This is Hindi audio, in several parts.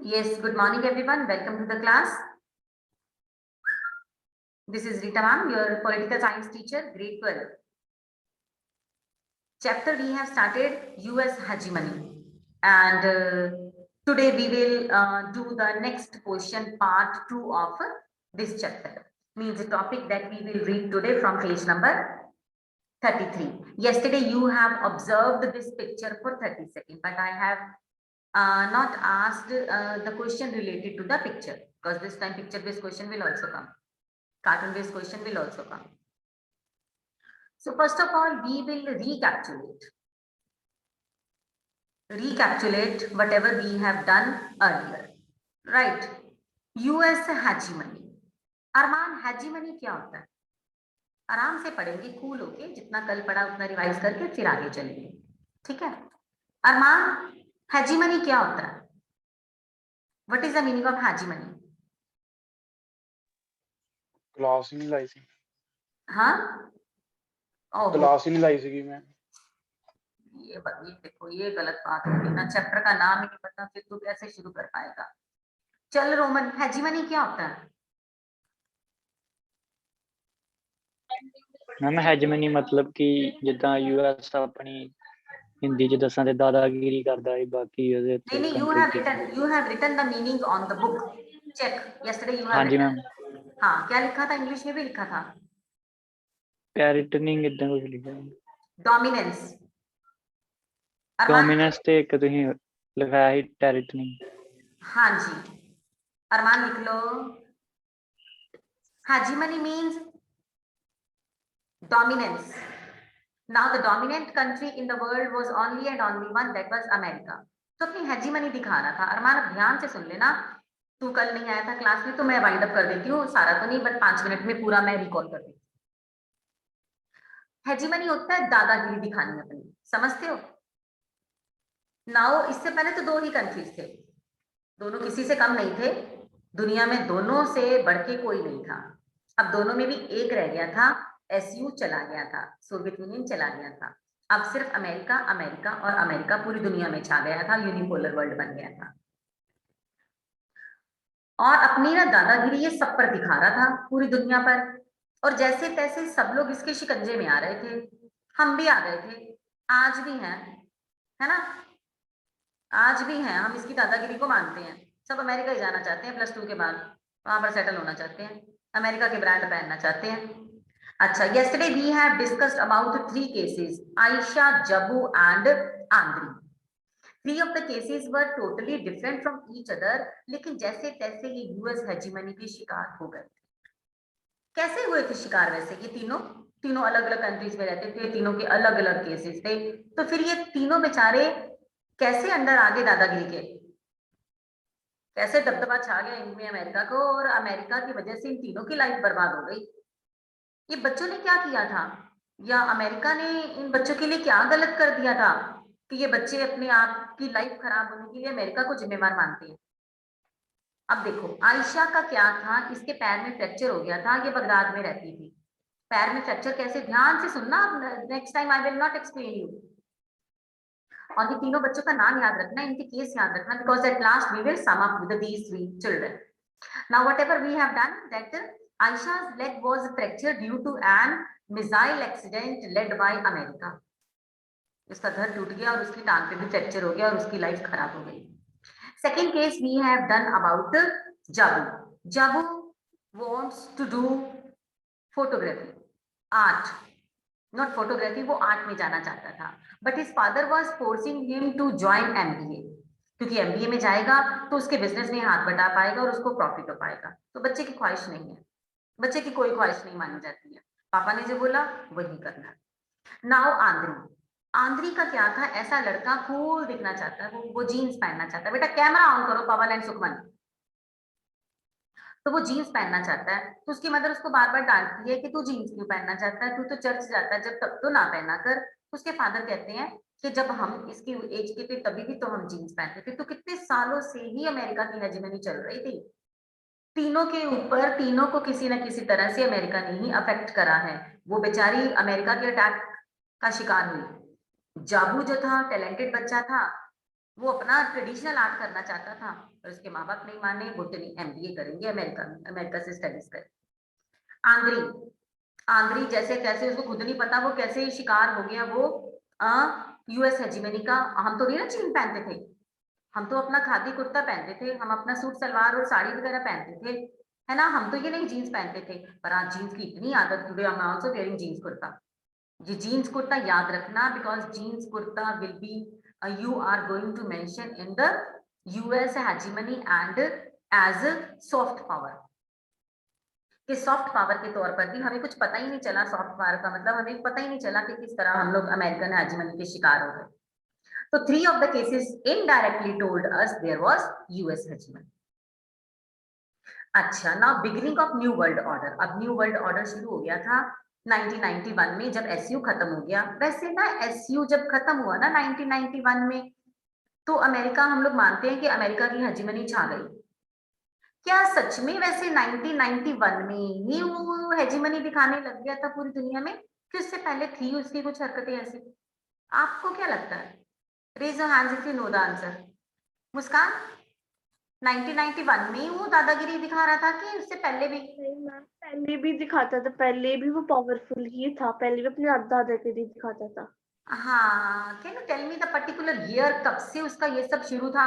Yes, good morning everyone. Welcome to the class. This is Rita ma'am, your political science teacher, grade 12. Chapter we have started US hegemony, and today we will do the next question, part 2 of this chapter. Means the topic that we will read today from page number 33. Yesterday you have observed this picture for 30 seconds, but I have not asked the question related to the picture, because this time picture based question will also come. Cartoon based question will also come. So first of all, we will recapitulate whatever we have done earlier, right? US hegemony. Armaan hegemony क्या होता है? आराम से पढ़ेंगे, कूल होके, जितना कल पढ़ा उतना रिवाइज करके फिर आगे चलेंगे, ठीक है? अरमान, hegemony क्या होता है? What is the meaning of hegemony? Class ही नहीं लाई सी। हाँ, क्लास ही नहीं लाई सी मैं। ये देखो, ये गलत बात होगी ना, चैप्टर का नाम ही नहीं पता, फिर तू कैसे शुरू कर पाएगा? चल रोमन, हेजीमनी क्या होता है? मैम हेजमनी मतलब कि जिदा यूएस अपनी हिंदी च दसां ते दादागिरी करदा है, बाकी ओदे ते नहीं, you have written the meaning on the book. Check. Yesterday you have हाँ जी written. मैम। हाँ, क्या लिखा था? इंग्लिश में भी लिखा था। पैरिटनिंग इतना कुछ लिखा है। डोमिनेंस। डोमिनेंस ते एक तुहीं लिखाया है टेरिटनिंग। हाँ जी, अरमान लिख लो। Hegemony means dominance. Now the dominant country in the world was only and only one, that was America. तो अपनी हेजीमनी दिखा रहा था। अरमान अब ध्यान से सुन लेना, तू कल नहीं आया था क्लास में तो मैं वाइंड अप कर देती हूँ, सारा तो नहीं बट 5 मिनट में पूरा मैं रिकॉल कर देती हूँ। हेजीमनी होता है दादागिरी दिखानी अपनी, समझते हो? नाउ इससे पहले तो दो ही कंट्रीज थे, दोनों किसी से कम नहीं थे, दुनिया में दोनों से बढ़ के कोई नहीं था। अब दोनों में भी एक रह गया था, एसयू चला गया था, सोवियत यूनियन चला गया था। अब सिर्फ अमेरिका अमेरिका और अमेरिका पूरी दुनिया में छा गया था, यूनिपोलर वर्ल्ड बन गया था। और अपनी ना दादागिरी ये सब पर दिखा रहा था, पूरी दुनिया पर, और जैसे तैसे सब लोग इसके शिकंजे में आ रहे थे, हम भी आ गए थे, आज भी हैं, है ना? आज भी हैं, हम इसकी दादागिरी को मानते हैं। सब अमेरिका ही जाना चाहते हैं, +2 के बाद वहां पर सेटल होना चाहते हैं, अमेरिका के ब्रांड पहनना चाहते हैं। अच्छा, yesterday we have discussed about 3 cases, Aisha, Jabu and Andri. 3 of the cases were totally different from each other, लेकिन जैसे तैसे ये यूएस हेजीमनी के शिकार हो गए। कैसे हुए थे शिकार? वैसे ये तीनों अलग अलग कंट्रीज में रहते थे, तीनों के अलग अलग केसेस थे, तो फिर ये तीनों बेचारे कैसे अंदर आगे दादागिरी के, कैसे दबदबा छा गया इनमें अमेरिका को, और अमेरिका की वजह से इन तीनों की लाइफ बर्बाद हो गई। ये बच्चों ने क्या किया था, या अमेरिका ने इन बच्चों के लिए क्या गलत कर दिया था कि ये बच्चे अपने आप की लाइफ खराब होने के लिए अमेरिका को जिम्मेवार मानते हैं? अब देखो, आयशा का क्या था, इसके पैर में फ्रैक्चर हो गया था, ये बगदाद में रहती थी। पैर में फ्रैक्चर कैसे, ध्यान से सुनना, next time I will not explain you. और ये तीनों बच्चों का नाम याद रखना, इनके केस याद रखना, because at last we will sum up with these 3 children. Now whatever we have done, that Aisha's leg was fractured due to an missile accident led by America. उसका धड़ टूट गया और उसकी टांग पे भी फ्रैक्चर हो गया और उसकी लाइफ खराब हो गई। Second case we have done about Jabu. Jabu wants to do photography, art, not photography, वो आर्ट में जाना चाहता था, but his father was forcing him to join MBA, क्योंकि एमबीए में जाएगा तो उसके बिजनेस में हाथ बटा पाएगा और उसको प्रॉफिट हो पाएगा। तो बच्चे की ख्वाहिश नहीं है, बच्चे की कोई ख्वाहिश नहीं मानी जाती है, पापा ने जो बोला वही करना है। नाउ आंद्री का क्या था, ऐसा लड़का कूल दिखना चाहता है, वो जीन्स पहनना चाहता है। बेटा कैमरा ऑन करो, पवन एंड सुखमन। तो वो जीन्स पहनना चाहता है, तो उसकी मदर उसको बार बार डांटती है कि तू जीन्स क्यों पहनना चाहता है, तू तो चर्च जाता है, जब तब तो ना पहना कर। उसके फादर कहते हैं कि जब हम इसकी एज के थे तभी भी तो हम जीन्स पहनते थे। तो कितने सालों से ही अमेरिका की हेजीमनी चल रही थी, तीनों के ऊपर, तीनों को किसी न किसी तरह से अमेरिका ने ही अफेक्ट करा है। वो बेचारी अमेरिका के अटैक का शिकार हुई। जाबू जो था टैलेंटेड बच्चा था, वो अपना ट्रेडिशनल आर्ट करना चाहता था और उसके माँ बाप नहीं माने, बोलते नहीं MBA करेंगे अमेरिका में, अमेरिका से स्टडीज करें। आंद्री आंद्री जैसे तैसे, उसको खुद नहीं पता वो कैसे शिकार हो गया वो US हेजिमनी का। हम तो नहीं ना जीन पहनते थे, हम तो अपना खादी कुर्ता पहनते थे, हम अपना सूट सलवार और साड़ी वगैरह पहनते थे, है ना। हम तो ये नहीं जीन्स पहनते थे, पर आज जीन्स की इतनी आदत, today I am also wearing jeans kurta. ये जीन्स कुर्ता याद रखना, because jeans kurta will be you are going to mention in the US hegemony and as a soft power, कि सॉफ्ट पावर के तौर पर भी हमें कुछ पता ही नहीं चला। सॉफ्ट पावर का मतलब हमें पता ही नहीं चला कि किस तरह हम लोग अमेरिकन हेजिमनी के शिकार हो गए। तो 3 of the cases indirectly told us there was US hegemony. अच्छा, now beginning of new world order. अब न्यू वर्ल्ड ऑर्डर शुरू हो गया था 1991 में, जब SU खत्म हो गया। वैसे ना SU जब खत्म हुआ ना 1991 में, तो अमेरिका, हम लोग मानते हैं कि अमेरिका की हेजिमनी छा गई। क्या सच में वैसे 1991 में ही वो हेजिमनी दिखाने लग गया था पूरी दुनिया में, कि उससे पहले थी उसकी कुछ हरकतें ऐसी? आपको क्या लगता है? Raise your hands if you know the answer. Muskan, 1991 में ही वो दादागिरी दिखा रहा था कि उससे पहले भी? नहीं मैम, पहले भी दिखाता था, पहले भी वो पावरफुल ही था, पहले भी अपने दादागिरी दिखाता था। हाँ, can you tell me the particular year, कब से उसका ये सब शुरू था?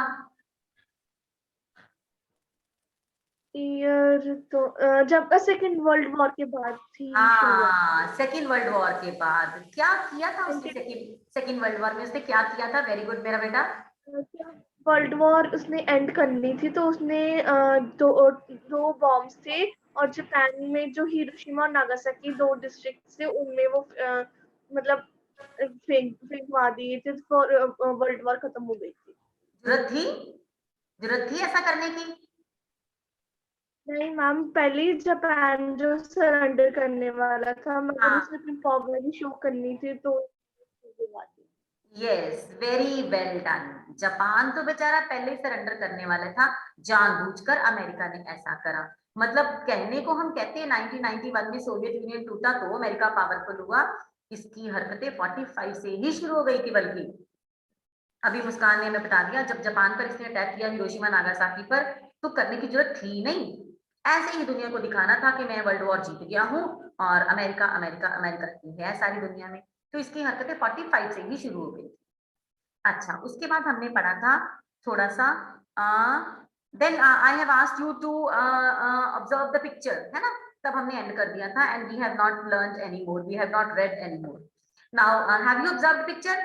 ईयर तो जब सेकेंड वर्ल्ड वॉर के बाद थी शुरुआत। हाँ, सेकेंड वर्ल्ड वॉर के बाद। क्या किया था उसने सेकेंड वर्ल्ड वॉर में? उसने क्या किया था? वेरी गुड मेरा बेटा। वर्ल्ड वॉर उसने एंड करनी थी, तो उसने दो बॉम्ब्स थे, और जापान में जो हिरोशिमा और नागासाकी 2 डिस्ट्रिक्ट थे, उनमें वो मतलब फेंकवा दिए थे, तो वर्ल्ड वॉर खत्म हो गई थी। जरूरत थी ऐसा करने की? नहीं मैम, पहले ही जापान जो सरेंडर करने वाला था, मगर हाँ, उसने अपनी पावर ही शो करनी थी, तो yes, very well done. Japan तो बेचारा पहले ही सरेंडर करने वाला था, जानबूझकर अमेरिका ने ऐसा करा। मतलब कहने को हम कहते हैं 1991 में सोवियत यूनियन टूटा तो अमेरिका पावरफुल हुआ, इसकी हरकतें 45 से ही शुरू हो गई थी। बल्कि अभी मुस्कान ने हमें बता दिया, जब जापान पर इसने अटैक किया हिरोशिमा नागासाकी पर, तो करने की जरूरत थी नहीं। ऐसे ही दुनिया को दिखाना था कि मैं वर्ल्ड वॉर जीत गया हूँ और अमेरिका अमेरिका अमेरिका ही है सारी दुनिया में। तो इसकी हरकतें 45 से ही शुरू हो गई। अच्छा, उसके बाद हमने पढ़ा था थोड़ा सा, then I have asked you to observe the picture, है ना। तब हमने एंड कर दिया था, and we have not learned any more, we have not read any more. Now have you observed picture?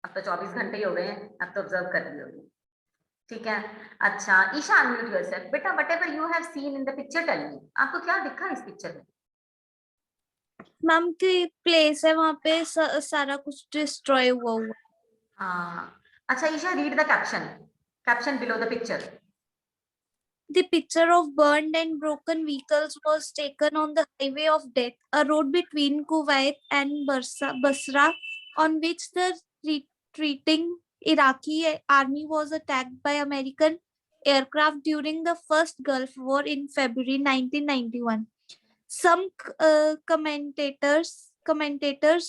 अब तो 24 घंटे ही हो गए हैं, अब तो ऑब्जर्व कर ली होगी, ठीक है। अच्छा ईशा, अनम्यूट योरसेल्फ बेटा। Whatever you have seen in the picture, tell me, आपको क्या दिखा इस पिक्चर में? मैम की प्लेस है, वहां पे सारा कुछ डिस्ट्रॉय हुआ हुआ। हाँ, अच्छा Isha, read the caption below the picture. The picture of burned and broken vehicles was taken on the highway of death, a road between Kuwait and Basra, on which the retreating Iraqi army was attacked by American aircraft during the first Gulf War in February 1991. Some commentators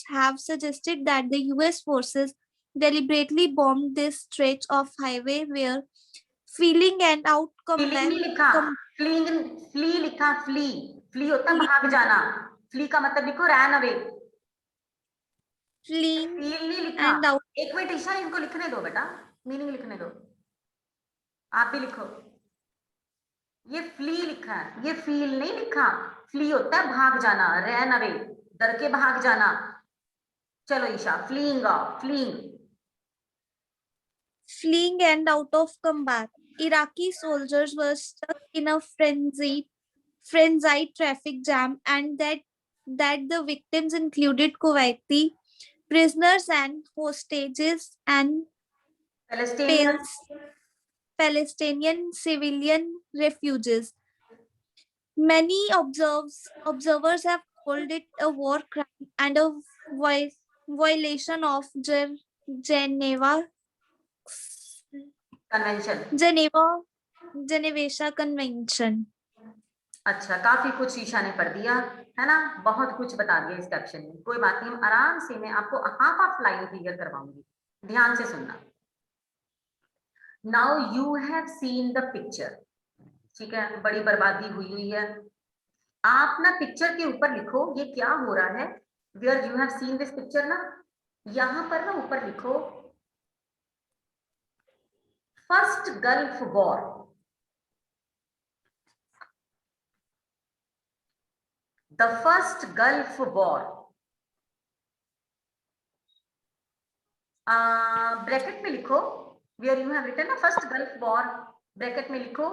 have suggested that the US forces deliberately bombed this stretch of highway where feeling and out feeling combat नहीं लिखा, फ्लीइंग, फ्ली लिखा, फ्ली, फ्ली होता है भाग जाना, फ्ली का मतलब लिखो रैन अवे, fleeing फील नहीं लिखा। and out. एक मिनट ईशा, इनको लिखने दो बेटा, मीनिंग लिखने दो, आप भी लिखो। ये फ्ली लिखा है, ये फील नहीं लिखा। फ्ली होता है भाग जाना, रैन अवे, डर के भाग जाना। चलो Isha, fleeing off, Fleeing and out of combat. Iraqi soldiers were stuck in a frenzied traffic jam, and that the victims included Kuwaiti prisoners and hostages and Palestinian, Palestinian civilian refugees. Many observers have called it a war crime and a violation of Geneva convention. Geneva Convention. अच्छा, काफी कुछ ईशा ने पढ़ दिया, है ना, बहुत कुछ बता दिया इस कैप्शन में। कोई बात नहीं, हम आराम से, मैं आपको हाफ ऑफ लाइन क्लियर करवाऊंगी, ध्यान से सुनना। Now you have seen the picture, ठीक है, बड़ी बर्बादी हुई है। आप ना पिक्चर के ऊपर लिखो ये क्या हो रहा है, where you have seen this picture ना, यहां पर ना ऊपर लिखो first Gulf War. The first Gulf War, bracket में लिखो वेयर यू हैव रिटन ना फर्स्ट गल्फ वॉर, ब्रैकेट में लिखो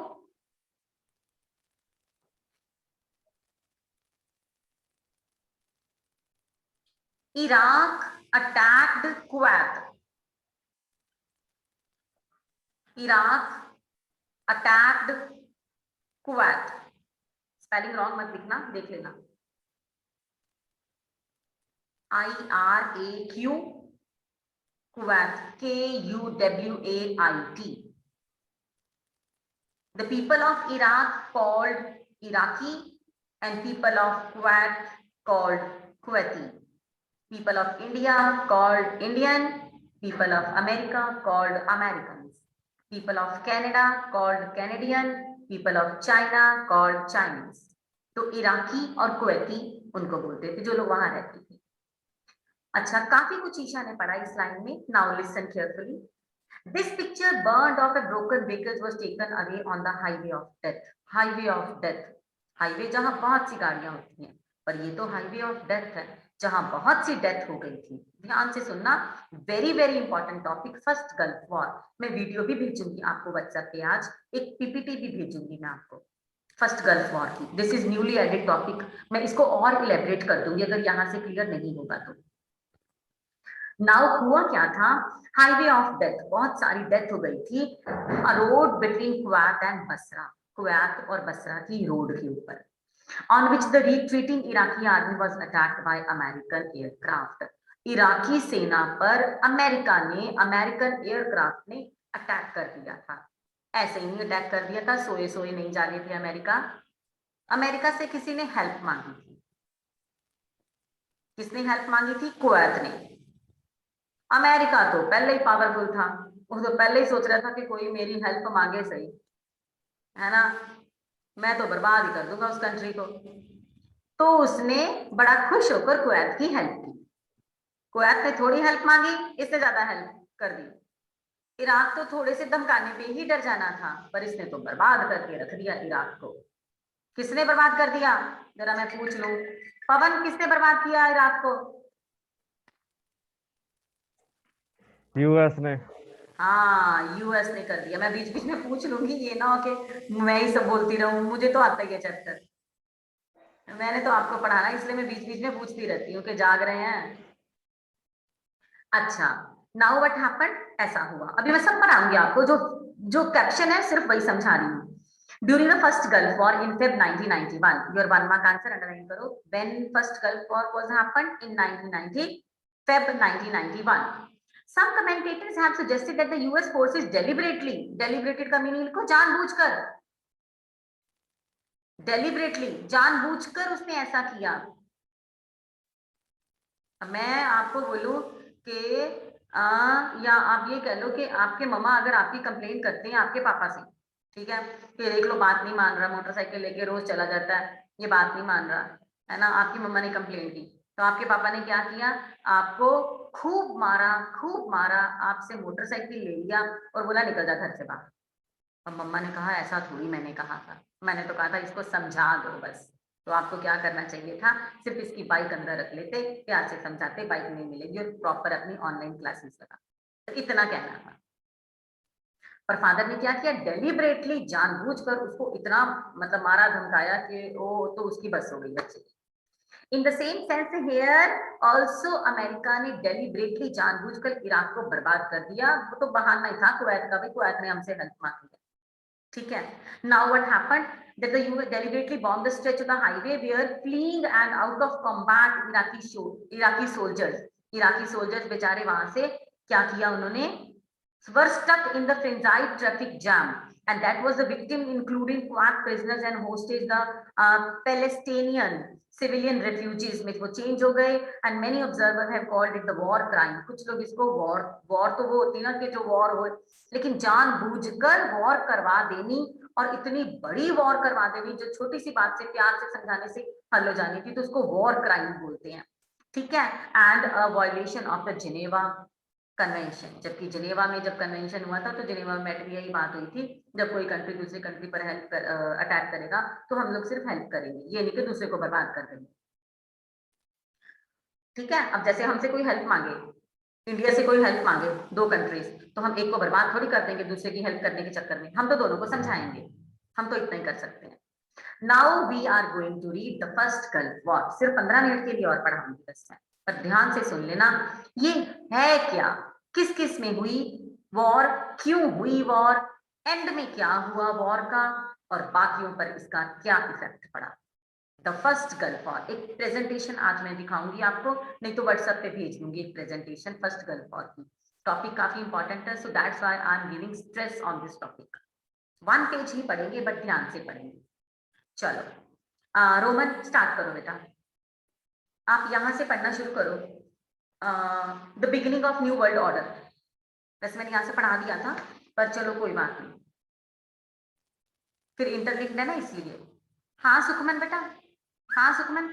Iraq attacked Kuwait. Iraq attacked Kuwait. Spelling wrong मत लिखना, देख लेना। IRAQ Kuwait, KUWAIT. The people of Iraq called Iraqi and people of Kuwait called Kuwaiti. People of India called Indian, people of America called Americans, people of Canada called Canadian, people of China called Chinese. तो इराकी और कुवैती उनको बोलते थे जो लोग वहां रहते थे। अच्छा, काफी कुछ ईशा ने पढ़ा इस लाइन में। Now listen carefully. This picture burned of a broken vehicles was taken away on the highway of death. Highway of death, highway जहां बहुत सी गाड़ियां होती हैं, पर ये तो हाईवे ऑफ डेथ है जहां बहुत सी डेथ हो गई थी। ध्यान से सुनना, very very important topic, first Gulf war. मैं वीडियो भी भेजूंगी आपको व्हाट्सएप पे, आज एक पीपीटी भी भेजूंगी मैं आपको फर्स्ट गल्फ वॉर की। This is newly added topic, मैं इसको और इलेबरेट कर दूंगी अगर यहाँ से क्लियर नहीं होगा तो। नाउ हुआ क्या था, हाईवे ऑफ डेथ, बहुत सारी डेथ हो गई थी। A road between Kuwait and Basra, Kuwait और बसरा की रोड के ऊपर, on which the retreating Iraqi army was attacked by American aircraft. Iraqi सेना पर अमेरिकन एयरक्राफ्ट ने अटैक कर दिया था। ऐसे ही नहीं अटैक कर दिया था, सोए सोए नहीं जागे थे अमेरिका से किसी ने हेल्प मांगी थी। किसने हेल्प मांगी थी? कुवैत ने। अमेरिका तो पहले ही पावरफुल था, वो तो पहले ही सोच रहा था कि कोई मेरी हेल्प मांगे सही, है ना, मैं तो बर्बाद ही कर दूंगा उस कंट्री को। तो उसने बड़ा खुश होकर कुवैत की हेल्प की। कुवैत ने थोड़ी हेल्प मांगी, इसने ज्यादा हेल्प कर दी। इराक तो थोड़े से धमकाने पे ही डर जाना था, पर इसने तो बर्बाद करके रख दिया इराक को। किसने बर्बाद कर दिया, जरा मैं पूछ लूं, पवन, किसने बर्बाद किया इराक को? यूएस ने। हाँ, यूएस ने कर दिया। मैं बीच बीच में पूछ लूंगी, ये ना हो कि मैं ही सब बोलती रहूं, मुझे तो आता ही है चैप्टर, मैंने तो आपको पढ़ाना, इसलिए मैं बीच बीच में पूछती रहती हूँ कि जाग रहे हैं। अच्छा, नाउ व्हाट हैपेंड, ऐसा हुआ। अभी मैं सब पढ़ाऊंगी आपको, जो कैप्शन है सिर्फ वही समझा रही हूँ। During the first Gulf War in Feb 1991, your 1 mark answer underline करो। When first Gulf War was happened in 1990, Feb 1991. Some commentators have suggested that the US forces deliberately का मीनिंग लिखो, जानबूझकर उसने ऐसा किया। मैं आपको बोलूं कि या आप ये कह लो कि आपके मम्मा अगर आपकी कंप्लेन करते हैं आपके पापा से, ठीक है, कि देख लो बात नहीं मान रहा, मोटरसाइकिल लेके रोज चला जाता है, ये बात नहीं मान रहा है ना, आपकी मम्मा ने कंप्लेन की, तो आपके पापा ने क्या किया, आपको खूब मारा, आपसे मोटरसाइकिल ले लिया और बोला निकल जा घर से बाहर। अब मम्मा ने कहा ऐसा थोड़ी मैंने कहा था, मैंने तो कहा था इसको समझा दो बस। तो आपको क्या करना चाहिए था, सिर्फ इसकी बाइक अंदर रख लेते, प्यार से समझाते, बाइक नहीं मिलेगी और प्रॉपर अपनी ऑनलाइन क्लासेस लगा, तो इतना कहना था। पर फादर ने क्या किया, डेलिबरेटली, जानबूझकर उसको इतना मतलब मारा धमकाया कि वो तो उसकी बस हो गई बच्चे की। In the same sense here also America ने डेलिबरेटली, जानबूझकर इराक को बर्बाद कर दिया। वो तो बहाना ही था कुवैत का भी, कुवैत ने हमसे हेल्प मांगी है, ठीक है। Now what happened that the US deliberately bombed the stretch of the highway where fleeing and out of combat Iraqi soldiers बेचारे वहां से क्या किया उन्होंने, were stuck in the frenzied traffic jam and that was the victim, including Kuwait prisoners and hostage the Palestinian civilian refugees में वो change हो गए, and many observers have called it the war crime. कुछ लोग इसको war तो वो होती ना कि जो war हो, लेकिन जानबूझकर war करवा देनी और इतनी बड़ी war करवा देनी जो छोटी सी बात से प्यार से समझाने से हल हो जानी थी, तो उसको war crime बोलते हैं, ठीक है, and a violation of the Geneva convention. जबकि जिनेवा में जब कन्वेंशन हुआ था तो जिनेवा में भी यही बात हुई थी, जब कोई कंट्री दूसरी कंट्री पर अटैक करेगा तो हम लोग सिर्फ हेल्प करेंगे, ये नहीं कि दूसरे को बर्बाद कर देंगे, ठीक है। अब जैसे हमसे कोई हेल्प मांगे, इंडिया से कोई हेल्प मांगे दो कंट्रीज, तो हम एक को बर्बाद थोड़ी कर देंगे दूसरे की हेल्प करने के चक्कर में, हम तो दोनों को समझाएंगे, हम तो इतना ही कर सकते हैं। Now we are going to read the first Gulf War. सिर्फ 15 मिनट के लिए और पढ़ाऊंगी बस मैं, पर ध्यान से सुन लेना, ये है क्या, किस किस में हुई वॉर, क्यों हुई वॉर, एंड में क्या हुआ वॉर का, और बाकियों पर इसका क्या इफेक्ट पड़ा। द फर्स्ट गल्फ वॉर, एक प्रेजेंटेशन आज मैं दिखाऊंगी आपको, नहीं तो व्हाट्सएप पे भेज दूंगी एक प्रेजेंटेशन फर्स्ट गल्फ वॉर की। टॉपिक काफी इंपॉर्टेंट है, so that's why I am giving stress on this topic. 1 page ही पढ़ेंगे बट ध्यान से पढ़ेंगे। चलो रोमन स्टार्ट करो बेटा, आप यहां से पढ़ना शुरू करो। The beginning of new world order, वैसे मैंने यहाँ से पढ़ा दिया था पर चलो कोई बात नहीं, फिर इंटरलिंक्ड है ना इसलिए। हाँ सुखमन बेटा, हाँ सुखमन।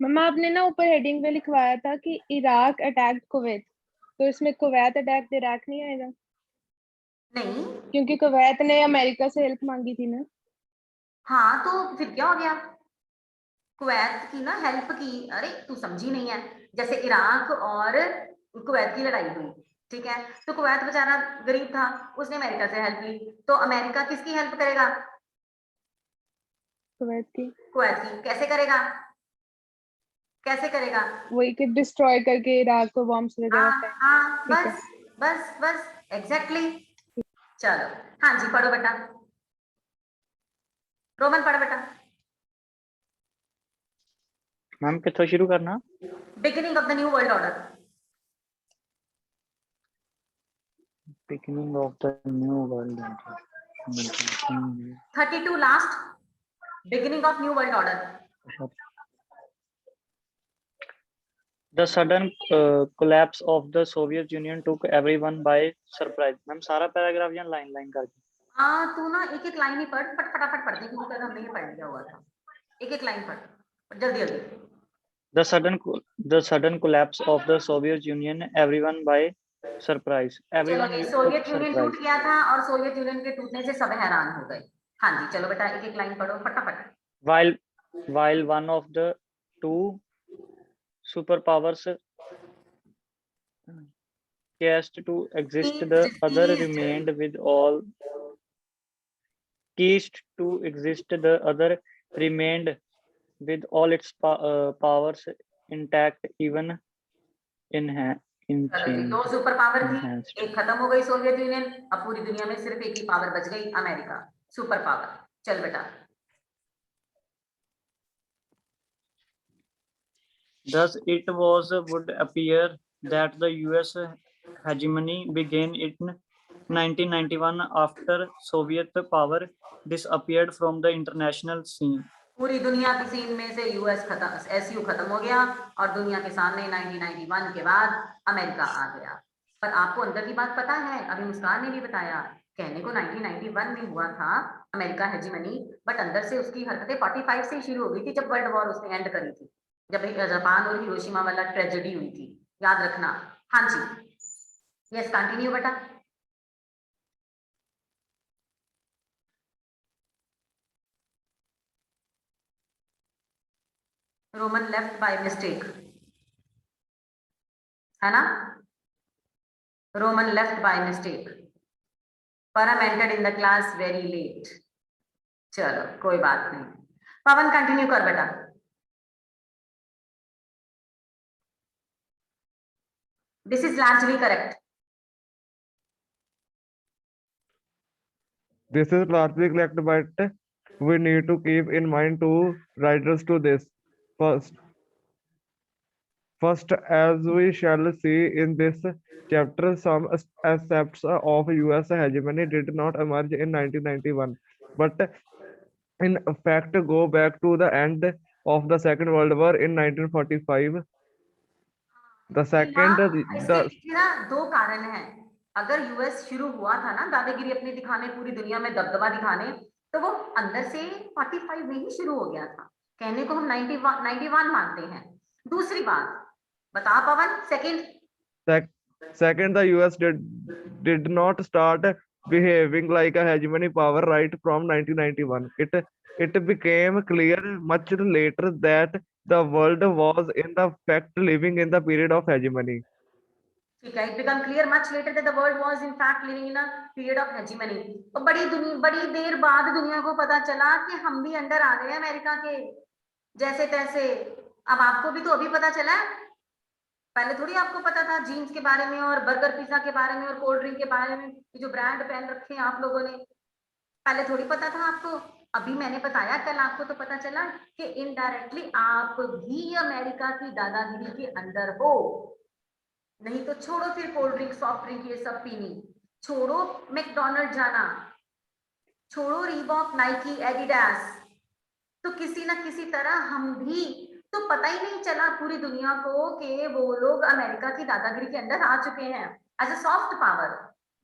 मम्मा आपने ना ऊपर हेडिंग पे लिखवाया था कि इराक अटैक कुवैत, तो इसमें कुवैत अटैक इराक नहीं आएगा? नहीं, क्योंकि कुवैत ने अमेरिका से हेल्प मांगी थी ना। हाँ तो फिर क्या हो गया, कुवैत की ना हेल्प की, अरे तू समझी नहीं है, जैसे इराक और कुवैत की लड़ाई हुई, ठीक है, तो कुवैत बेचारा गरीब था, उसने अमेरिका से हेल्प ली, तो अमेरिका किसकी हेल्प करेगा, कुवैत की। कुवैत की। कैसे करेगा, कैसे करेगा, वही कि डिस्ट्रॉय करके इराक को बॉम्ब से लगा हाँ हाँ, ठीक है। बस बस बस एग्जैक्टली। चलो हाँ जी पढ़ो बेटा, रोमन पढ़ बेटा। मैम किथों शुरू करना? Beginning of the new world order. Beginning of the new world order. 32 last, beginning of new world order. The sudden collapse of the Soviet Union took everyone by surprise. Ma'am सारा पैराग्राफ या लाइन लाइन करके? तू ना एक एक लाइन ही पढ़, फटाफट पढ़ दे क्योंकि कल हमने ये पढ़ लिया हुआ था, एक एक लाइन पढ़ जल्दी जल्दी। The sudden collapse of the Soviet Union, everyone by surprise. Everyone चलो took सोवियत यूनियन surprise. टूट गया था और सोवियत यूनियन के टूटने से सब हैरान हो गए। हाँ जी चलो बेटा एक एक लाइन पढ़ो फटाफट। While one of the two superpowers ceased to exist, the other remained with all. Ceased to exist, the other remained with all its powers intact, even चलो जी, दो सुपर पावर थी, enhanced. एक खत्म हो गई सोवियत यूनियन, अब पूरी दुनिया में सिर्फ एक ही पावर बच गई, अमेरिका, सुपर पावर। चल बेटा। Thus, it would appear that the U.S. hegemony began in 1991 after Soviet power disappeared from the international scene. पूरी दुनिया की सीन में से यूएस खत्म, एसयू खत्म हो गया और दुनिया के सामने 1991 के बाद अमेरिका आ गया। पर आपको अंदर की बात पता है, अभी मुस्कान ने भी बताया, कहने को 1991 में हुआ था अमेरिका हेजीमनी, बट अंदर से उसकी हरकतें 45 से शुरू हो गई थी जब वर्ल्ड वॉर उसने एंड करी थी, जब जापान और हिरोशिमा वाला ट्रेजेडी हुई थी, याद रखना। हाँ जी यस कंटिन्यू बेटा। रोमन लेफ्ट बाय मिस्टेक, है ना, Roman left by mistake, Param entered in the class very late. चलो कोई बात नहीं, पवन कंटिन्यू कर बेटा। This is largely correct. This is largely correct, but we need to keep in mind two riders to this. First, First, as we shall see in this chapter, some aspects of US hegemony did not emerge in 1991, but in fact go back to the end of the Second World War in 1945. The यहाँ second, इसके the पीछे ना दो कारण हैं। अगर यूएस शुरू हुआ था ना दादागिरी अपनी दिखाने, पूरी दुनिया में दबदबा दिखाने, तो वो अंदर से 45 में ही शुरू हो गया था। कहने को हम 91 मानते हैं। दूसरी बात बता पवन, second, the US did not start behaving like a hegemony power right from 1991. It became clear much later that the world was in the fact living in the period of hegemony. ठीक है, it became clear much later that the world was in fact living in a period of hegemony। तो बड़ी देर बाद दुनिया को पता चला कि हम भी अंडर आ गए अमेरिका के जैसे तैसे। अब आपको भी तो अभी पता चला है, पहले थोड़ी आपको पता था जीन्स के बारे में और बर्गर पिज्जा के बारे में और कोल्ड ड्रिंक के बारे में, जो ब्रांड पहन रखे हैं आप लोगों ने, पहले थोड़ी पता था आपको। अभी मैंने बताया, कल आपको तो पता चला कि इनडायरेक्टली आप भी अमेरिका की दादागिरी के अंदर हो। नहीं तो छोड़ो फिर कोल्ड ड्रिंक सॉफ्ट ड्रिंक ये सब पीनी, छोड़ो मैकडॉनल्ड जाना, छोड़ो रीबॉक नाइकी एडिडास, तो किसी ना किसी तरह हम भी, तो पता ही नहीं चला पूरी दुनिया को कि वो लोग अमेरिका की दादागिरी के अंदर आ चुके हैं एज अ सॉफ्ट पावर।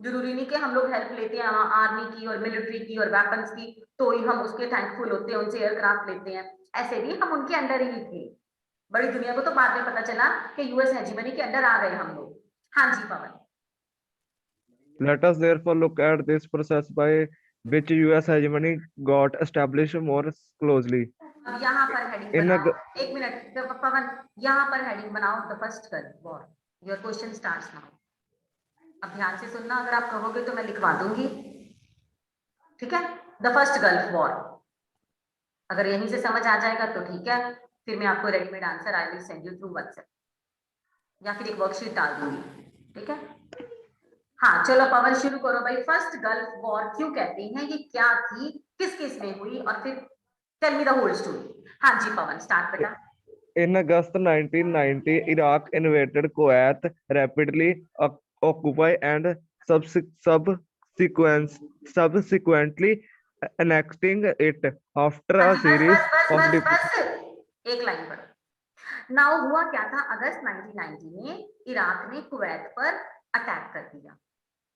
जरूरी नहीं कि हम लोग हेल्प लेते हैं आर्मी की और मिलिट्री की और वेपन्स की तो ही हम उसके थैंकफुल होते हैं, उनसे एयरक्राफ्ट लेते हैं, ऐसे भी हम उनके अंडर ही थे। बड़ी दुनिया को तो बाद में पता चला कि यूएस हेजिमनी के अंडर आ गए हम लोग। हाँ जी पवन। Let us therefore look at this process by which US hegemony got established more closely. अब यहाँ पर हेडिंग In a, बनाओ, एक मिनट पवन, यहाँ पर हेडिंग बनाओ the first Gulf war. Your question starts now. अब ध्यान से सुनना, अगर आप कहोगे तो मैं लिखवा दूंगी, ठीक है। द फर्स्ट गल्फ वॉर, अगर यहीं से समझ आ जाएगा तो ठीक है, फिर मैं आपको readymade answer I will send you through WhatsApp या फिर एक वर्कशीट डाल दूंगी, ठीक है। हाँ चलो पवन शुरू करो भाई। फर्स्ट गल्फ वॉर क्यों कहते हैं, ये क्या थी, किस किस में हुई, और फिर tell me the whole story. हाँ जी पवन स्टार्ट बेटा। in August 1990, Iraq invaded Kuwait, rapidly occupy and subsequently annexing it after a series of बस एक लाइन पर। नाउ हुआ क्या था, अगस्त 1990 में इराक ने कुवैत पर अटैक कर दिया,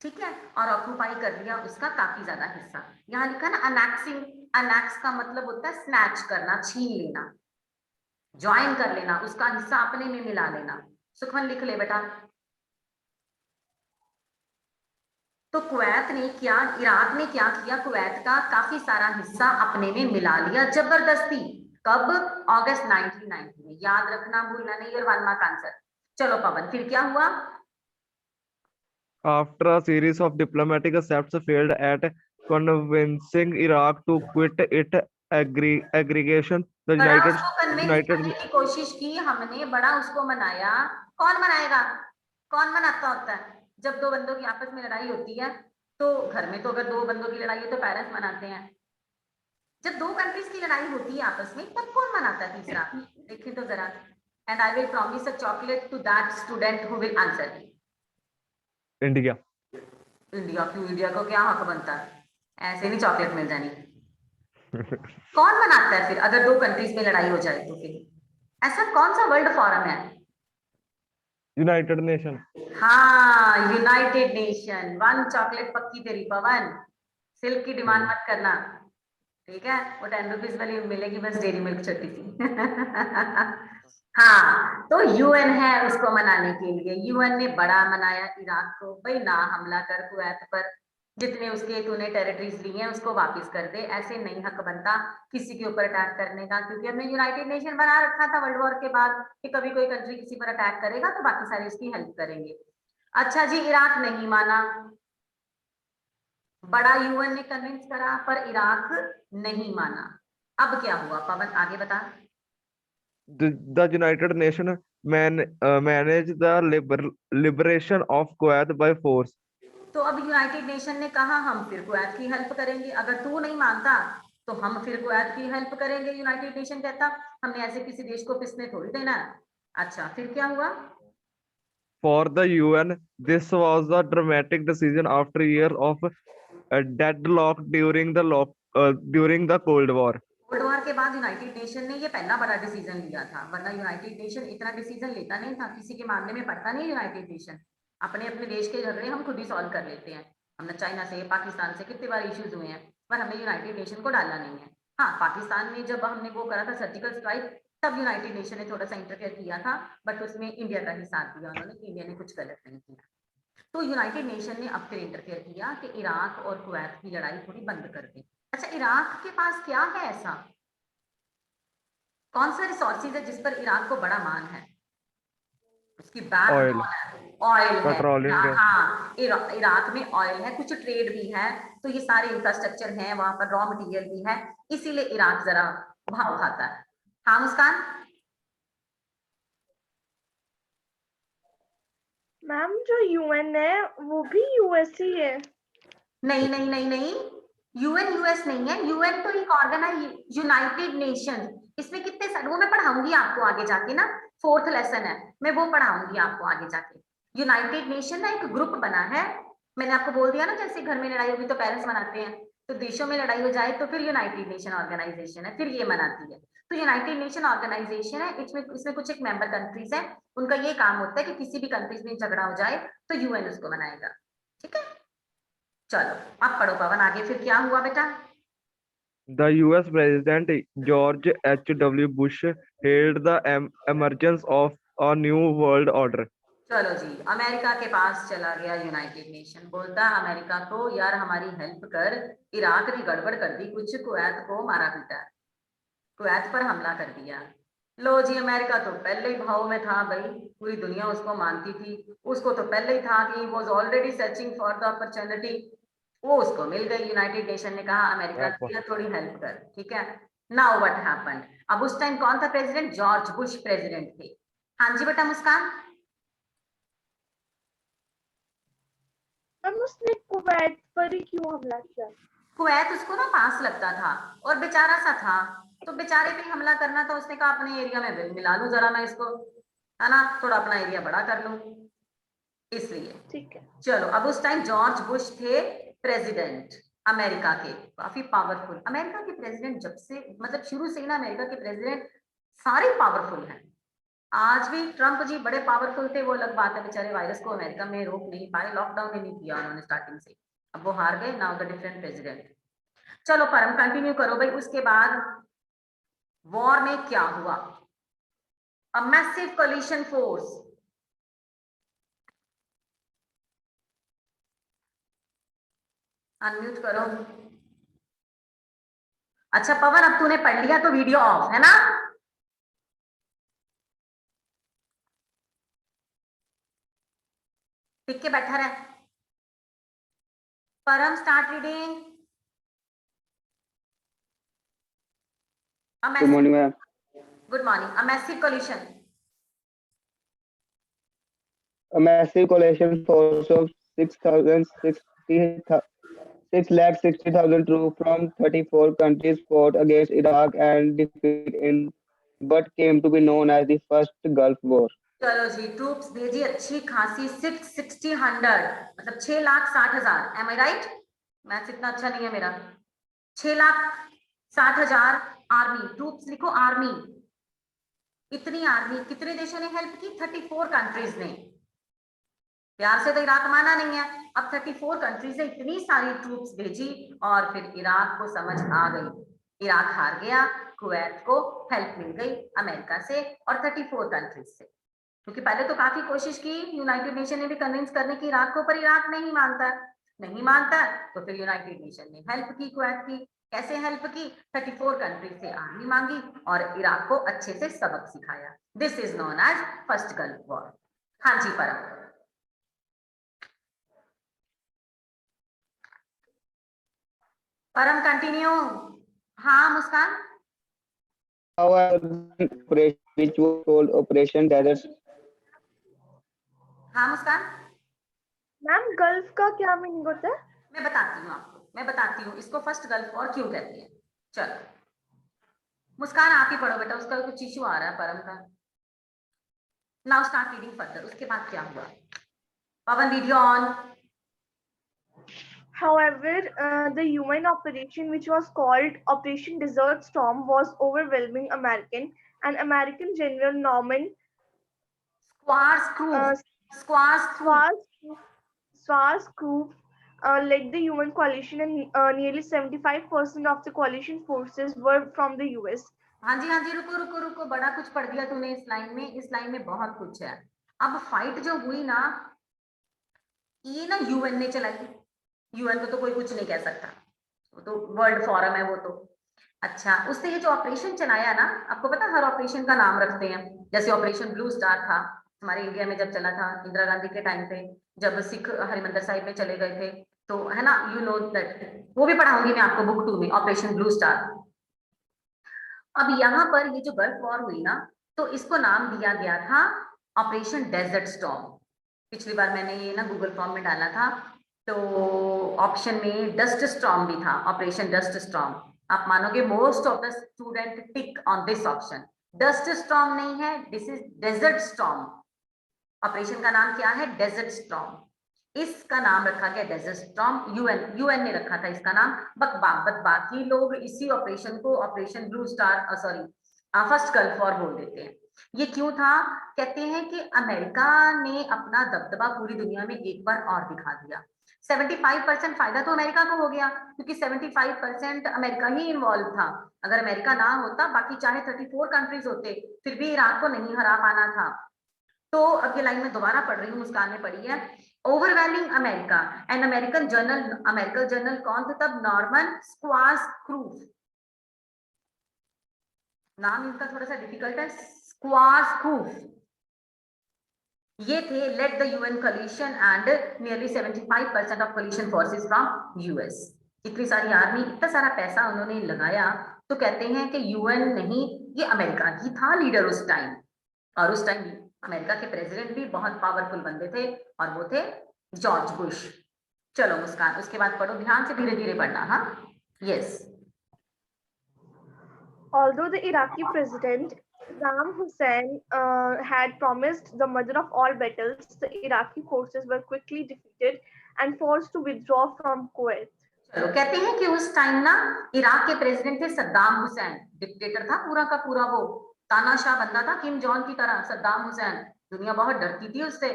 ठीक है, और ऑक्यूपाई कर लिया उसका काफी ज्यादा हिस्सा। यहाँ लिखा ना अनेक्सिंग, अनेक्स का मतलब होता है स्नैच करना, छीन लेना, ज्वाइन कर लेना, उसका हिस्सा अपने में मिला लेना। सुखमन लिख ले बेटा। तो कुवैत ने क्या, इराक ने क्या किया, कुवैत का काफी सारा हिस्सा अपने में मिला लिया जबरदस्ती। कब, अगस्त 1990 में। याद रखना, भूलना नहीं, और 1 मार्क आंसर। चलो पवन फिर क्या हुआ। after a series of diplomatic attempts failed at convincing Iraq to quit its aggregation, the बड़ा United उसको कन्विंस करने की कोशिश की हमने, बड़ा उसको मनाया। कौन मनाएगा, कौन मनाता होता है। जब दो बंदों की आपस में लड़ाई होती है तो घर में तो अगर दो बंदों की लड़ाई है तो पेरेंट्स मनाते हैं। जब दो कंट्रीज की लड़ाई होती है आपस में तब कौन मनाता है तीसरा, देखें तो जरा। And I will promise a chocolate to that student who will answer. India. India क्यों, इंडिया को क्या हक बनता है, ऐसे नहीं चॉकलेट मिल जानी। कौन मनाता है फिर अगर दो कंट्रीज में लड़ाई हो जाए तो, फिर ऐसा कौन सा वर्ल्ड फोरम है। United nation. हाँ यूनाइटेड नेशन। 1 चॉकलेट पक्की तेरी पवन, सिल्क की डिमांड मत करना, ठीक है। वो 10 रुपीज वाली मिलेगी बस, डेरी मिल्क छोटी सी। हाँ तो यूएन है उसको मनाने के लिए। यूएन ने बड़ा मनाया इराक को, भाई ना हमला कर कुवैत पर, जितने उसके तूने टेरिटरीज ली हैं उसको वापस कर दे। ऐसे नहीं हक बनता किसी के ऊपर अटैक करने का, क्योंकि हमने यूनाइटेड नेशन बना रखा था वर्ल्ड वॉर के बाद कि कभी कोई कंट्री किसी पर अटैक करेगा तो बाकी सारे उसकी हेल्प करेंगे। अच्छा जी, इराक नहीं माना, बड़ा यूएन ने कन्विंस करा पर इराक नहीं माना। अब क्या हुआ पवन, आगे बता। The United Nations managed the liberation of Kuwait by force. तो अब यूनाइटेड नेशन ने कहा हम फिर कुवैत की हेल्प करेंगे, अगर तू नहीं मानता तो हम फिर कुवैत की हेल्प करेंगे। यूनाइटेड नेशन कहता हमने ऐसे किसी देश को पिसने थोड़ी देना है, अच्छा, फिर क्या हुआ? For the UN, this was a dramatic decision after years of deadlock during the Cold War. Cold war के बाद यूनाइटेड नेशन ने ये पहला बड़ा डिसीजन लिया था, वरना यूनाइटेड नेशन इतना डिसीजन लेता नहीं था, किसी के मामले में पड़ता नहीं यूनाइटेड नेशन। अपने अपने देश के झगड़े हम खुद ही सॉल्व कर लेते हैं। हमने चाइना से, पाकिस्तान से कितने बार इश्यूज हुए हैं, पर हमने यूनाइटेड नेशन को डाला नहीं है। हाँ, पाकिस्तान में जब हमने वो करा था सर्जिकल स्ट्राइक, तब यूनाइटेड नेशन ने थोड़ा सा इंटरफेयर किया था, बट उसमें इंडिया का ही साथ दिया उन्होंने, इंडिया ने कुछ गलत नहीं किया। तो यूनाइटेड नेशन ने अब फिर इंटरफेयर किया कि इराक और कुवैत की लड़ाई थोड़ी बंद कर दे। अच्छा, इराक के पास क्या है ऐसा, कौन सा रिसोर्सेज है जिस पर इराक को बड़ा मान है? उसकी Oil. ऑयल है। Petroleum gas. हाँ, इराक में ऑयल है, कुछ ट्रेड भी है, तो ये सारे इंफ्रास्ट्रक्चर हैं, वहां पर रॉ मटेरियल भी है, इसीलिए इराक जरा भाव खाता है। हाँ मुस्कान? मैम जो यूएन है वो भी यूएस ही है। नहीं नहीं नहीं नहीं, यूएन यूएस नहीं है, यूएन तो एक ऑर्गन है, यूनाइटेड नेशन। इसमें कितने सारे, वो मैं पढ़ाऊंगी आपको आगे जाके ना, 4th लेसन है, मैं वो पढ़ाऊंगी आपको आगे जाके। यूनाइटेड नेशन ना एक ग्रुप बना है, मैंने आपको बोल दिया ना, जैसे घर में लड़ाई होगी तो पेरेंट्स मनाते हैं, तो देशों में लड़ाई हो जाए तो फिर यूनाइटेड नेशन ऑर्गेनाइजेशन है, फिर ये मनाती है। तो यूनाइटेड नेशन ऑर्गेनाइजेशन है, इसमें कुछ एक मेंबर कंट्रीज है, उनका ये काम होता है कि किसी भी कंट्रीज में झगड़ा हो जाए तो यूएन उसको मनाएगा। ठीक है, चलो अब पढ़ो पवन आगे, फिर क्या हुआ बेटा? The US President George H.W. Bush hailed the emergence of a new world order. चलो जी, अमेरिका के पास चला गया यूनाइटेड नेशन, बोलता है अमेरिका को, यार हमारी हेल्प कर, इराक ने गड़बड़ कर दी कुछ, कुवैत को मारा पीटा, कुवैत पर हमला कर दिया। लो जी, अमेरिका तो पहले ही भाव में था भाई, पूरी दुनिया उसको मानती थी, उसको तो पहले ही था कि was already searching for the opportunity, वो उसको मिल गई। यूनाइटेड नेशन ने कहा अमेरिका की थोड़ी हेल्प कर, ठीक है। नाउ व्हाट हैपेंड, अब उस टाइम कौन था प्रेसिडेंट? जॉर्ज बुश प्रेसिडेंट थे। हाँ जी बेटा मुस्कान? मैम उसने कुवैत पर ही क्यों हमला किया? कुवैत उसको ना पास लगता था और बेचारा सा था, तो बेचारे पे हमला करना था, उसने कहा अपने एरिया में मिला लूं जरा मैं इसको, है ना, थोड़ा अपना एरिया बड़ा कर लूं, इसलिए। ठीक है। चलो, अब उस टाइम जॉर्ज बुश थे प्रेसिडेंट अमेरिका के, काफी पावरफुल। अमेरिका के प्रेसिडेंट जब से, मतलब शुरू से ही ना, अमेरिका के प्रेसिडेंट सारे पावरफुल हैं। आज भी ट्रम्प जी बड़े पावरफुल थे, वो अलग बात है, बेचारे वायरस को अमेरिका में रोक नहीं पाए, लॉकडाउन ही नहीं किया उन्होंने स्टार्टिंग से, अब वो हार गए। Now the different president. चलो परम कंटिन्यू करो भाई। उसके बाद वॉर में क्या हुआ? A massive coalition force, unmute करो। अच्छा पवन, अब तूने पढ़ लिया तो वीडियो ऑफ है ना? टिक के बैठा रहे। परम start reading. Good morning, ma'am. Good morning. A massive collision. A massive coalition force of 660,000 troops from 34 countries fought against Iraq and defeated in what came to be known as the First Gulf War. चलो जी, ट्रूप्स भेजी अच्छी खासी, 660,000 मतलब 6,60,000। एम आई राइट? मैथ्स इतना अच्छा नहीं है मेरा। 6,60,000 आर्मी, ट्रूप्स लिखो आर्मी। इतनी आर्मी कितने देशों ने हेल्प की? 34 कंट्रीज ने। प्यार से तो इराक माना नहीं है, अब 34 कंट्रीज ने इतनी सारी ट्रूप्स भेजी और फिर इराक को समझ आ गई, इराक हार गया, कुवैत को हेल्प मिल गई अमेरिका से और 34 कंट्रीज से। क्योंकि पहले तो काफी कोशिश की यूनाइटेड नेशन ने भी कन्विंस करने की इराक को, पर इराक नहीं मानता, तो फिर यूनाइटेड नेशन ने हेल्प की कुवैत की। कैसे हेल्प की? 34 कंट्रीज से आर्मी मांगी और इराक को अच्छे से सबक सिखाया। This is known as first Gulf War. हाँ जी परम। परम कंटिन्यू। हाँ मुस्कान? Operation, which was called Operation Desert. हाँ मुस्कान? मैम गल्फ का क्या मीनिंग होता है? मैं बताती हूँ आपको, मैं बताती हूँ इसको फर्स्ट गल्फ वॉर क्यों कहते हैं। चलो मुस्कान आप ही पढ़ो बेटा, उसका कुछ इशू आ रहा है परम का। Now start reading further. उसके बाद क्या हुआ? Pawan, video on. However, the UN operation, which was called Operation Desert Storm, was overwhelming and American General Norman Schwarzkopf led the UN coalition, and nearly 75% of the coalition forces were from the US. हाँ जी, रुको, बड़ा कुछ पढ़ दिया तूने इस लाइन में। इस लाइन में बहुत कुछ है। अब फाइट जो हुई ना, ये ना यूएन ने चलाई। यूएन को तो कोई कुछ नहीं कह सकता, वो तो वर्ल्ड फोरम है वो तो। अच्छा, उसने ये जो ऑपरेशन चलाया ना, आपको पता हर ऑपरेशन का नाम रखते हैं। जैसे ऑपरेशन ब्लू स्टार था हमारे इंडिया में जब चला था इंदिरा गांधी के टाइम पे, जब सिख हरिमंदिर साहिब में चले गए थे, तो है ना, यू नो दैट, वो भी पढ़ाऊंगी मैं आपको बुक 2 में, ऑपरेशन ब्लू स्टार। अब यहाँ पर ये जो गल्फ वॉर हुई ना, तो इसको नाम दिया गया था ऑपरेशन डेजर्ट स्टॉर्म। पिछली बार मैंने ये ना गूगल फॉर्म में डाला था, तो ऑप्शन में डस्ट स्टॉर्म भी था, ऑपरेशन डस्ट स्टॉर्म। आप मानोगे most of the student tick on this option. Dust storm नहीं है, this is Desert Storm. Operation का नाम क्या है? Desert Storm. इसका नाम रखा गया डेजर्ट स्टॉर्म, यूएन ने रखा था इसका नाम। बट बाकी लोग इसी ऑपरेशन को operation blue star, sorry, first Gulf war बोल देते हैं। ये क्यों था? कहते हैं कि अमेरिका ने अपना दबदबा पूरी दुनिया में एक बार और दिखा दिया। 75% फायदा तो अमेरिका को हो गया, क्योंकि 75% अमेरिका ही इन्वॉल्व था। अगर अमेरिका ना होता, बाकी चाहे 34 कंट्रीज होते, फिर भी इराक को नहीं हरा पाना था। तो अब ये लाइन में दोबारा पढ़ रही हूँ, मुस्कान ने पढ़ी है। Overwhelming America and American general कौन थे तब? Norman Schwarzkopf. नाम इनका थोड़ा सा डिफिकल्ट है, स्क्वार्ज़क्रूफ। ये थे led the UN coalition and nearly 75% of coalition forces from US. इतनी सारी आर्मी, इतना सारा पैसा उन्होंने लगाया, तो कहते हैं कि यूएन नहीं, ये अमेरिका ही था लीडर उस टाइम। और उस टाइम अमेरिका के प्रेसिडेंट भी बहुत पावरफुल बंदे थे, और वो थे जॉर्ज बुश। चलो मुस्कान, उसके बाद पढ़ो, ध्यान से धीरे धीरे पढ़ना। हाँ, yes. Although the Iraqi president Saddam Hussein had promised the mother of all battles, the Iraqi forces were quickly defeated and forced to withdraw from Kuwait. चलो, कहते हैं कि उस टाइम ना इराक के प्रेसिडेंट थे सद्दाम हुसैन, डिक्टेटर था पूरा का पूरा, वो तानाशाह बंदा था, किम जॉन की तरह सद्दाम हुसैन। दुनिया बहुत डरती थी उससे।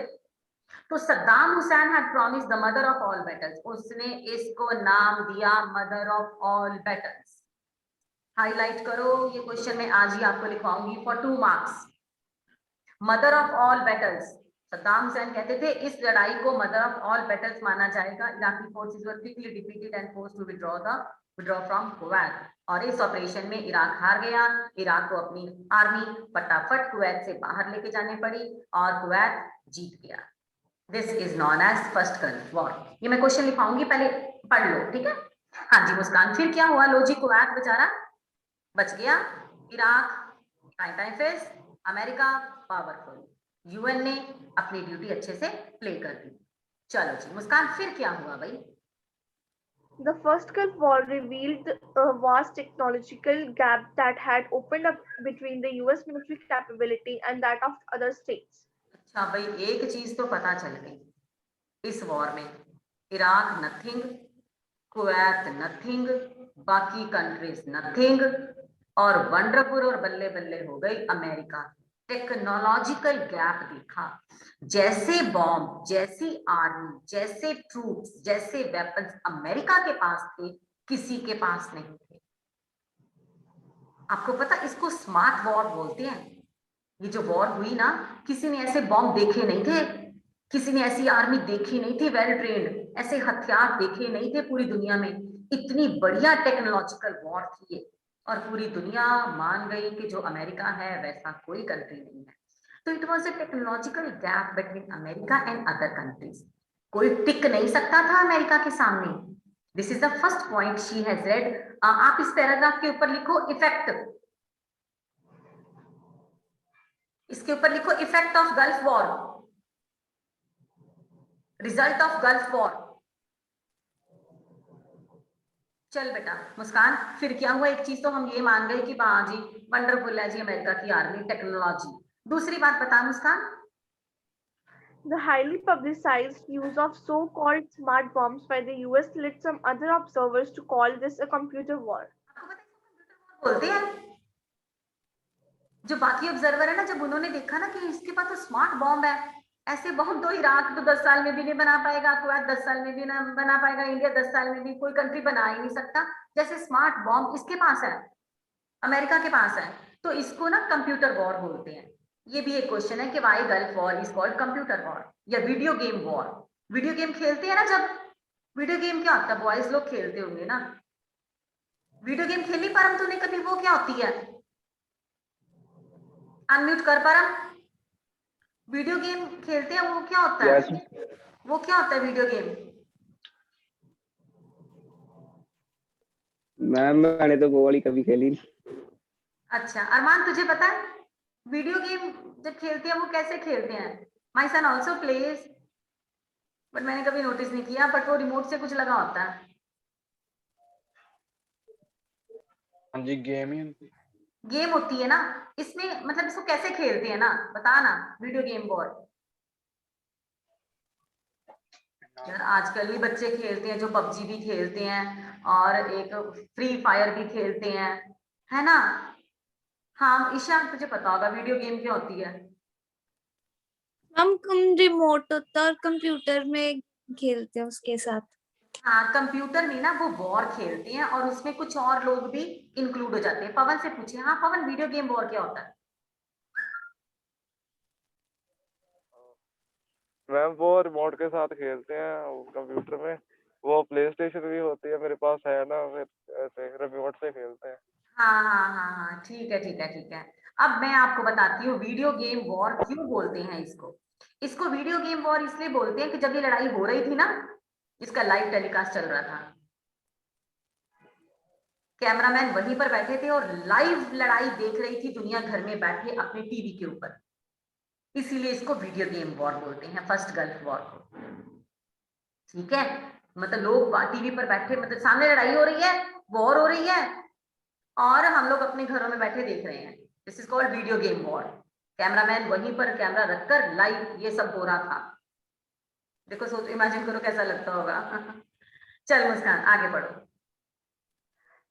तो Saddam Hussein had promised the mother of all battles, उसने इसको नाम दिया mother of all battles. Highlight करो, ये क्वेश्चन में आज ही आपको लिखवाऊंगी for 2 marks. Mother of all battles, Saddam Hussein कहते थे इस लड़ाई को मदर ऑफ ऑल बैटल्स माना जाएगा। Iraqi forces were quickly defeated and forced to withdraw from Kuwait. और इस ऑपरेशन में इराक हार गया। इराक को अपनी आर्मी फटाफट कुवैत से बाहर लेके जाने पड़ी और कुवैत जीत गया। This is known as first Gulf War. ये मैं क्वेश्चन लिखाऊंगी, पहले पढ़ लो, ठीक है? हाँ जी मुस्कान, फिर क्या हुआ? लो जी, कुवैत बेचारा बच गया। Iraq time face, America powerful, UN ने अपनी ड्यूटी अच्छे से प्ले कर दी। चलो जी मुस्कान, फिर क्या हुआ भाई? The first Gulf War revealed a vast technological gap that had opened up between the US military capability and that of other states. अच्छा भाई, एक चीज तो पता चल गई इस वॉर में, इराक नथिंग, कुवैत नथिंग, बाकी कंट्रीज नथिंग, और वंडरफुल और बल्ले बल्ले हो गई अमेरिका। टेक्नोलॉजिकल गैप देखा, जैसे बॉम्ब, जैसी आर्मी, जैसे ट्रूप्स, जैसे वेपन्स अमेरिका के पास थे, किसी के पास नहीं थे। आपको पता, इसको स्मार्ट वॉर बोलते हैं। ये जो वॉर हुई ना, किसी ने ऐसे बॉम्ब देखे नहीं थे, किसी ने ऐसी आर्मी देखी नहीं थी वेल ट्रेन्ड, ऐसे हथियार देखे नहीं थे पूरी दुनिया में। इतनी बढ़िया टेक्नोलॉजिकल वॉर थी ये, और पूरी दुनिया मान गई कि जो अमेरिका है वैसा कोई कंट्री नहीं है। तो it was a technological gap between America and other countries. कोई टिक नहीं सकता था अमेरिका के सामने। This is the first point she has red. आप इस पैराग्राफ के ऊपर लिखो इफेक्ट, इसके ऊपर लिखो effect of gulf war, result of gulf war. चल बेटा मुस्कान, फिर क्या हुआ? एक चीज तो हम ये मान गए कि हाँ जी वंडरफुल है जी अमेरिका की आर्मी, टेक्नोलॉजी। दूसरी बात बता मुस्कान। The highly publicized use of so-called smart bombs by the US led some other observers to call this a computer war. आपको पता है इसको कंप्यूटर वॉर बोलते हैं? जो बाकी ऑब्जर्वर है ना, जब उन्होंने देखा ना कि इसके पास तो स्मार्ट बॉम्ब है, ऐसे बॉम्ब तो इराक तो 10 साल में भी नहीं बना पाएगा, कुवैत 10 साल में भी ना बना पाएगा, इंडिया 10 साल में भी कोई कंट्री बना ही नहीं सकता, जैसे स्मार्ट बॉम्ब इसके पास है, अमेरिका के पास है, तो इसको ना कंप्यूटर वॉर बोलते हैं। ये भी एक क्वेश्चन है कि why Gulf War is called computer war या video game war. Video game खेलते हैं ना, जब वीडियो गेम क्या होता है, बॉयज लोग खेलते होंगे ना, वीडियो गेम खेली परम तूने कभी, वो क्या होती है, अनम्यूट कर परम, वीडियो गेम खेलते हैं वो क्या होता है? Yes. वो क्या होता है वीडियो गेम? मैम मैंने तो वो वाली कभी खेली नहीं। अच्छा अरमान, तुझे पता है वीडियो गेम जब खेलते हैं वो कैसे खेलते हैं? My son also plays, but मैंने कभी नोटिस नहीं किया, बट वो रिमोट से कुछ लगा होता है। हाँ जी, गेम ही होती है। गेम होती है ना इसमें, मतलब इसको कैसे खेलते हैं ना, बता ना, वीडियो गेम बोर्ड। यार आजकल भी बच्चे खेलते हैं, जो पबजी भी खेलते हैं और एक फ्री फायर भी खेलते हैं, है ना? हाँ ईशा, तुझे पता होगा वीडियो गेम क्या होती है? हम रिमोट होता है और कंप्यूटर में खेलते हैं उसके साथ। हाँ कंप्यूटर में ना वो वॉर खेलते हैं और उसमें कुछ और लोग भी इंक्लूड हो जाते हैं। पवन से पूछे, हाँ पवन वीडियो गेम वॉर क्या होता है? मैम वो रिमोट के साथ खेलते हैं कंप्यूटर में, वो प्ले स्टेशन भी होती है मेरे पास है ना, फिर ऐसे रिमोट से खेलते हैं। हाँ हाँ हाँ हाँ, ठीक है ठीक है ठीक है। अब मैं आपको बताती हूँ वीडियो गेम वॉर क्यों बोलते हैं इसको। इसको वीडियो गेम वॉर इसलिए बोलते हैं कि जब ये लड़ाई हो रही थी ना, इसका लाइव टेलीकास्ट चल रहा था, कैमरामैन वहीं पर बैठे थे और लाइव लड़ाई देख रही थी दुनिया घर में बैठे अपने टीवी के ऊपर, इसीलिए इसको वीडियो गेम वॉर बोलते हैं, फर्स्ट गल्फ वॉर को। ठीक है, मतलब लोग टीवी पर बैठे, मतलब सामने लड़ाई हो रही है, वॉर हो रही है और हम लोग अपने घरों में बैठे देख रहे हैं। This is called video game war. Cameraman वहीं पर कैमरा रखकर लाइव ये सब हो रहा था। देखो सोच, इमेजिन करो कैसा लगता होगा। चल मुस्कान आगे बढ़ो।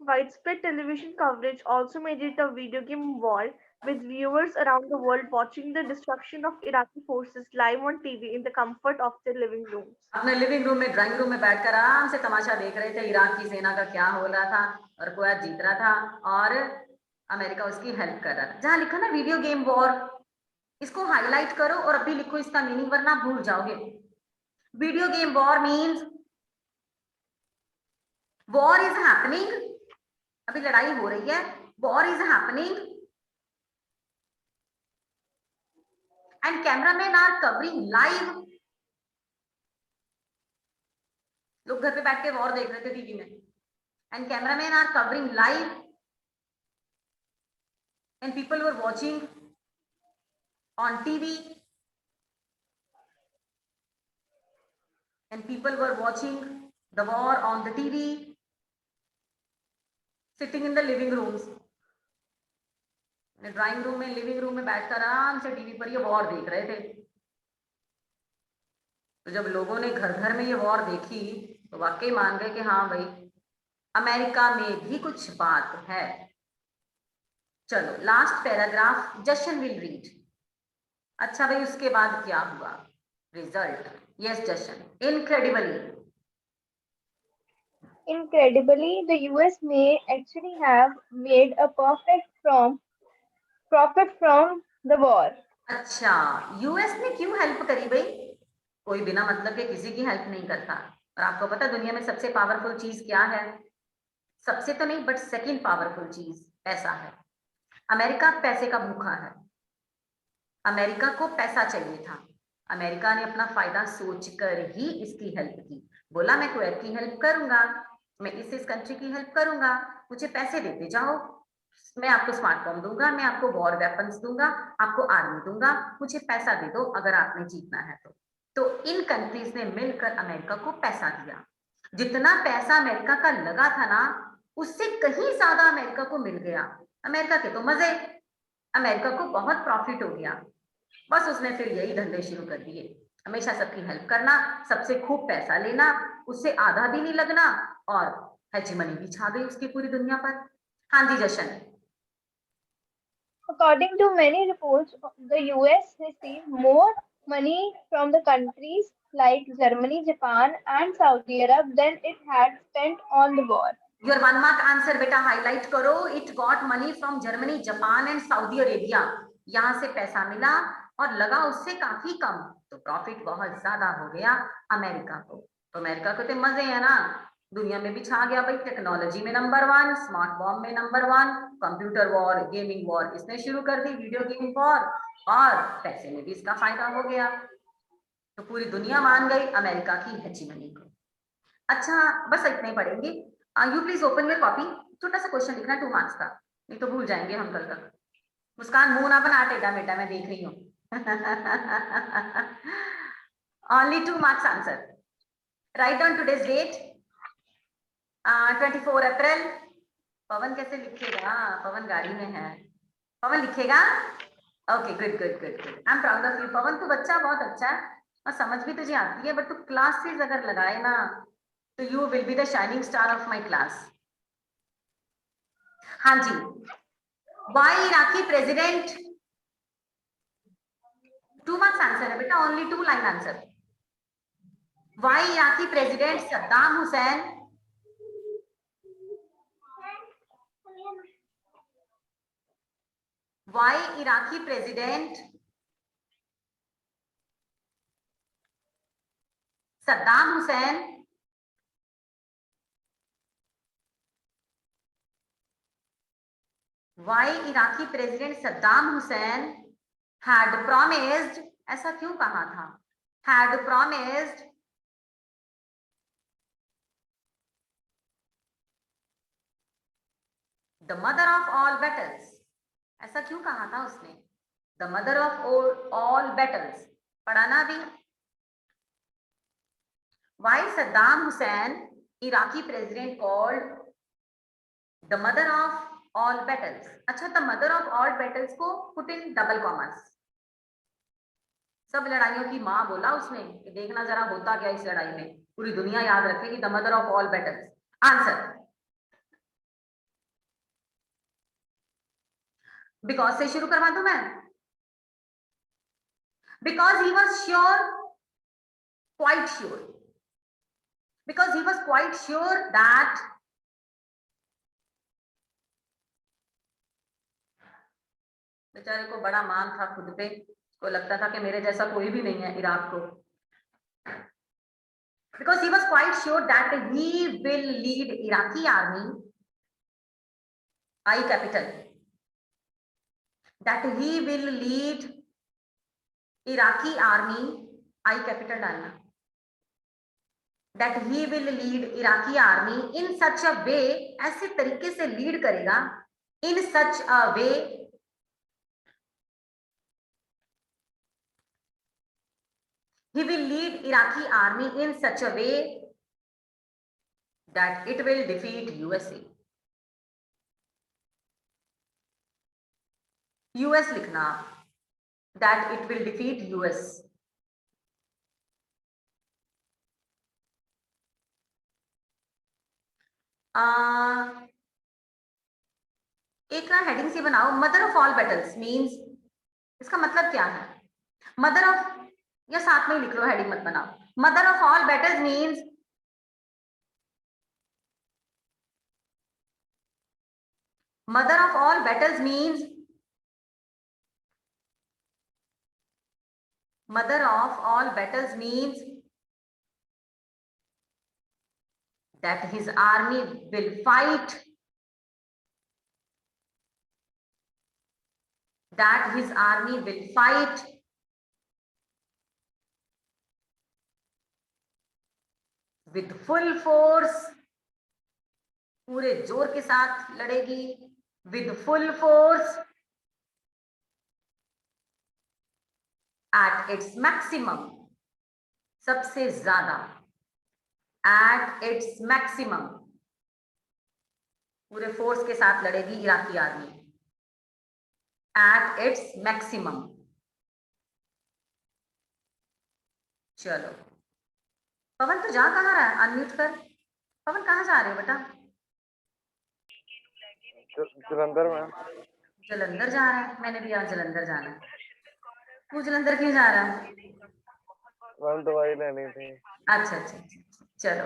Widespread television coverage also made it a video game war, with viewers around the world watching the destruction of Iraqi forces live on TV in the comfort of their living rooms. अपने लिविंग रूम में, ड्राइंग रूम में बैठकर आराम से तमाशा देख रहे थे, इराक की सेना का क्या हो रहा था और कुवैत जीत रहा था और अमेरिका उसकी हेल्प कर रहा था। जहां लिखा ना वीडियो गेम वॉर, इसको हाईलाइट करो और अभी लिखो इसका मीनिंग, वरना भूल जाओगे। Video game war means war is happening, अभी लड़ाई हो रही है, war is happening and cameraman are covering live. लोग घर पे बैठ के वॉर देख रहे थे टीवी में, and cameraman are covering live and people were watching on TV and people were watching the war on the TV, sitting in the living rooms. Drawing room में, लिविंग रूम में बैठकर आराम से टीवी पर ये वॉर देख रहे थे। तो जब लोगों ने घर घर में ये वॉर देखी तो वाकई मान गए कि हाँ भाई अमेरिका में भी कुछ बात है। चलो last paragraph Jashan will read. अच्छा भाई उसके बाद क्या हुआ? Result. Yes Jashan. Incredibly, the US may actually have made a profit from the war. अच्छा यूएस ने क्यों हेल्प करी भाई? कोई बिना मतलब के किसी की हेल्प नहीं करता। और आपको पता दुनिया में सबसे पावरफुल चीज क्या है? सबसे तो नहीं बट सेकंड पावरफुल चीज पैसा है। अमेरिका पैसे का भूखा है, अमेरिका को पैसा चाहिए था। अमेरिका ने अपना फायदा सोचकर ही इसकी हेल्प की। बोला मैं कुवैत की हेल्प करूंगा, मैं इस कंट्री की हेल्प करूंगा, मुझे पैसे देते जाओ, मैं आपको स्मार्टफोन दूंगा, मैं आपको वॉर वेपन्स दूंगा, आपको आर्मी दूंगा, मुझे पैसा दे दो अगर आपने जीतना है तो इन कंट्रीज ने मिलकर अमेरिका को पैसा दिया। जितना पैसा अमेरिका का लगा था ना, उससे कहीं ज्यादा अमेरिका को मिल गया। अमेरिका के तो मजे, अमेरिका को बहुत प्रॉफिट हो गया। बस उसने फिर यही धंधे शुरू कर दिए। हमेशा सबकी हेल्प करना, सबसे खूब पैसा लेना, उससे आधा भी नहीं लगना, और हेजीमनी भी छा गई उसकी पूरी दुनिया पर। हाँ जी जशन। According to many reports, the US received more money from the countries like Germany, Japan, and Saudi Arab than it had spent on the war. Your 1 mark answer बेटा हाईलाइट करो। It got money from Germany, Japan and Saudi Arabia. यहाँ से पैसा मिला और लगा उससे काफी कम, तो प्रॉफिट बहुत ज्यादा हो गया अमेरिका को। तो अमेरिका को तो मजे है ना, दुनिया में भी छा गया भाई, टेक्नोलॉजी में नंबर 1, स्मार्ट बॉम्ब में number 1, computer war, gaming war इसने शुरू कर दी, वीडियो गेम वॉर, और पैसे में भी इसका फायदा हो गया। तो पूरी दुनिया मान गई अमेरिका की हेजीमनी को। अच्छा बस इतना ही पढ़ेंगे। You please open your copy, छोटा सा क्वेश्चन लिखना 2 मार्क्स का, नहीं तो भूल जाएंगे हम कल तक। मुस्कान मुंह ना बना टेढ़ा मेढ़ा, मैं देख रही हूँ। Only 2 marks answer. Write down today's date 24 April. Pawan कैसे लिखेगा? पवन गाड़ी में है, पवन लिखेगा? Okay good good good good, I am proud of you Pawan. तू बच्चा बहुत अच्छा है और समझ भी तुझे आती है, बट तू क्लासेस अगर लगाए ना तो you will be the shining star of my class. हाँ जी, why Iraqi president, 2 marks answer है बेटा, only 2 line answer. Why Iraqi president Saddam Hussein Why Iraqi President Saddam Hussein had promised, ऐसा क्यों कहा था? Had promised the mother of all battles, ऐसा क्यों कहा था उसने? The mother of all battles, पढ़ाना भी। Why Saddam Hussein, Iraqi president, called the mother of all battles? अच्छा, the mother of all battles को put in double commas, सब लड़ाइयों की माँ बोला उसने कि देखना जरा होता क्या इस लड़ाई में, पूरी दुनिया याद रखेगी the mother of all battles। Answer because से शुरू करवा दूं मैं। Because he was sure, quite sure, because he was quite sure that बेचारे को बड़ा मान था खुद पे, को लगता था कि मेरे जैसा कोई भी नहीं है इराक को। Because he was quite sure that he will lead Iraqi army, I capital, that he will lead Iraqi army, I capital डालना, that he will lead Iraqi army in such a way, ऐसे तरीके से लीड करेगा, in such a way he will lead Iraqi army in such a way that it will defeat USA। US लिखना, that it will defeat US। एक ना हेडिंग से बनाओ, mother of all battles means, इसका मतलब क्या है? मदर ऑफ, या साथ में ही लिख लो, हेडिंग मत बनाओ। Mother of all battles means mother of all battles means mother of all battles means that his army will fight, that his army will fight with full force, पूरे जोर के साथ लड़ेगी, with full force at its maximum, सबसे ज्यादा, at its maximum, पूरे फोर्स के साथ लड़ेगी Iraqi army, at its maximum। चलो पवन तो जा कहाँ रहा है, अनम्यूट कर। पवन कहाँ जा रहे हो बेटा? जलंधर में। जलंधर जा रहा है, मैंने भी आज जलंधर जाना है। तू जलंधर क्यों जा रहा है? दवाई लेनी थी। अच्छा अच्छा अच्छा, चलो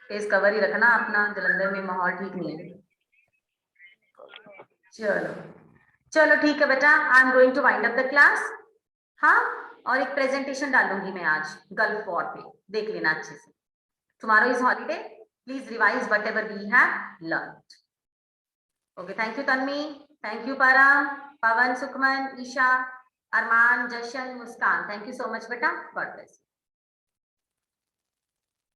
फेस कवर ही रखना अपना, जलंधर में माहौल ठीक नहीं है। चलो चलो ठीक है बेटा, I am going to wind up the class. हाँ, और एक प्रेजेंटेशन डालूंगी मैं आज गल्फ वॉर पे, देख लेना अच्छे से। Tomorrow is holiday, please revise whatever we have learned. Okay, thank you Tanvi, thank you Param, Pawan, Sukhman, Isha, Arman, Jashan, Muskan, thank you so much बेटा, गॉड ब्लेस।